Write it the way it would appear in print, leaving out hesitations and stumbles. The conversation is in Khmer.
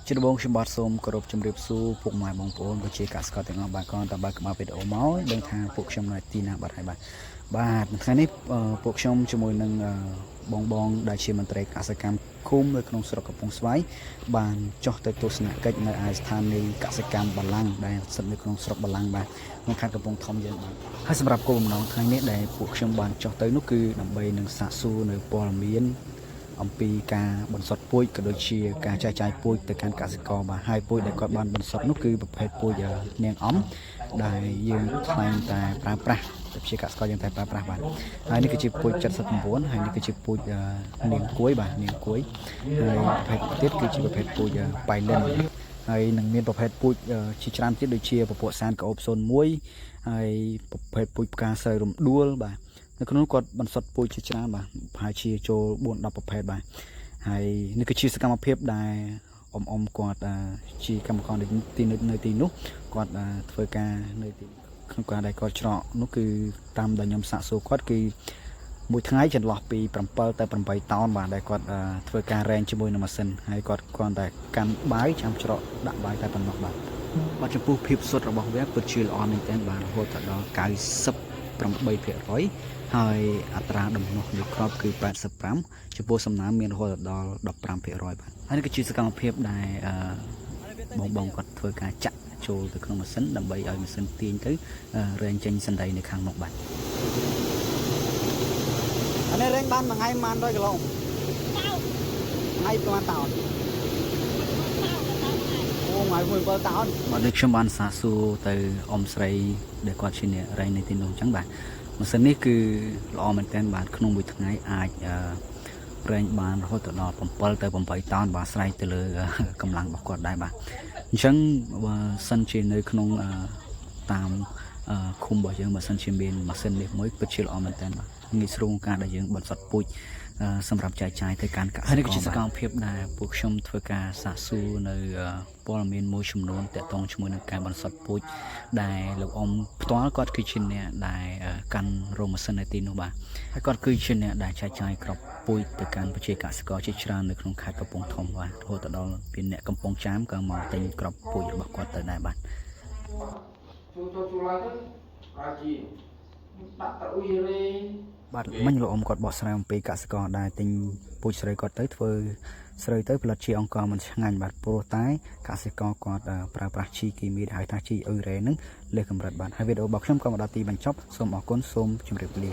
ជិតបងខ្ញុំបាទសូមគោរពជម្រាបសួរពុកម៉ែបងប្អូនប្រជាកសិករទាំងអស់បាទក៏តើបើកមកវីដេអូមកដឹងថាពួកខ្ញុំនៅទីណាបាទហើយបាទថ្ងៃនេះពួកខ្ញុំជាមួយនឹងបងដែលជាមន្ត្រីកសិកម្មឃុំនៅក្នុងស្រុកកំពង់ស្វាយបានចុះទៅទស្សនកិច្ចនៅឯស្ថានីយកសិកម្មបាឡាំងដែលស្ថិតនៅក្នុងស្រុកបាឡាំងបាទក្នុងខេត្តកំពង់ធំយើងបាទហើយសម្រាប់គោលបំណងថ្ងៃនេះដែលពួកខ្ញុំបានចុះទៅនោះគឺដើម្បីនឹងសាកសួរនៅព័ត៌មានអំពីការបន្សុទ្ធពូជក៏ដូចជាការចែកចាយពូជទៅកាន់កសិករបាទហើយពូជដែលគាត់បានបន្សុទ្ធនោះគឺប្រភេទពូជនាងអំដែលយើងខ្លែងតែប្រើប្រាស់ជាកសិករយើងតែប្រើប្រាស់បាទហើយនេះគឺជាពូជ79ហើយនេះគឺជាពូជនាងគួយបាទនាងគួយហើយប្រភេទទៀតគឺជាប្រភេទពូជប៉ៃលិនហើយនឹងមានប្រភេទពូជជាច្រើនទៀតដូចជាពពួកសានកោប01ហើយប្រភេទពូជផ្កាស្រូវរំដួលបាទនៅក្នុងនោះគាត់បន្សុទ្ធពូជជាច្រើនបាទប្រហែលជាចូល4-10ប្រភេទបាទហើយនេះគឺជាសកម្មភាពដែលអ៊ំគាត់ជាកម្មករនៅទីនោះគាត់ធ្វើការនៅទីក្នុងការដែលគាត់ច្រកនោះគឺតាមដែលខ្ញុំសាកសួរគាត់គឺមួយថ្ងៃចន្លោះពី7ទៅ8តោនបាទដែលគាត់ធ្វើការរែងជាមួយនឹងម៉ាស៊ីនហើយគាត់គ្រាន់តែកាន់បាយចាំច្រកដាក់បាយតែប៉ុណ្ណោះបាទចំពោះភាពសុទ្ធរបស់វាពិតជាល្អមែនទែនបាទរហូតដល់98%ហើយអត្រាដំណោះនៃគ្រាប់គឺ85ចំពោះសំណើមមានរហូតដល់15%បាទហើយនេះគឺជាសកម្មភាពដែលបងគាត់ធ្វើការចាក់ចូលទៅក្នុងម៉ាស៊ីនដើម្បីឲ្យម៉ាស៊ីនទាញទៅរែងចេញសណ្ដីនៅខាងមុខបាទអានេះរែងបានមួយថ្ងៃប្រហែល100គីឡូថ្ងៃប្រហែលតោនអូថ្ងៃ7តោនបាទដូចខ្ញុំបានសាកសួរទៅអ៊ំស្រីដែលគាត់ជាអ្នករែងនៅទីនោះអញ្ចឹងបាទម៉ាស៊ីននេះគឺល្អមែនទែនបាទក្នុងមួយថ្ងៃអាចរែងបានរហូតដល់7ទៅ8តោនបាទស្រ័យទៅលើកម្លាំងរបស់គាត់ដែរបាទអញ្ចឹងបើសិនជានៅក្នុងតាមឃុំរបស់យើងបើសិនជាមានម៉ាស៊ីននេះមួយពិតជាល្អមែនទែនបាទងាយស្រួលការដែលយើងបន្សុទ្ធពូជសម្រាប់ចែកចាយទៅកាន់កសិករនេះគឺជាសកម្មភាពដែលពួកខ្ញុំធ្វើការសាកសួរនៅព័ត៌មានមួយចំនួនតាក់ទងជាមួយនឹងការបន្សុទ្ធពូជដែលលោកអ៊ំផ្ទាល់គាត់គឺជាអ្នកដែលកាន់រោងម៉ាស៊ីននៅទីនោះបាទហើយគាត់គឺជាអ្នកដែលចែកចាយគ្រាប់ពូជទៅកាន់ប្រជាកសិករជាច្រើននៅក្នុងខេត្តកំពង់ធំបាទរហូតដល់មានអ្នកកំពង់ចាមក៏មកទិញគ្រាប់ពូជរបស់គាត់ទៅដែរបាទបាទមិញលោកអ៊ំគាត់បកស្រាយអំពីកសិករដែលទិញពូជស្រូវគាត់ទៅធ្វើស្រូវទៅផលិតជាអង្ករមិនឆ្ងាញ់បាទព្រោះតែកសិករគាត់ប្រើប្រាស់ជីគីមីដែលហៅថាជីអ៊ុយរ៉េនឹងលើសកម្រិតបាទហើយវីដេអូរបស់ខ្ញុំក៏មកដល់ទីបញ្ចប់សូមអរគុណសូមជម្រាបលា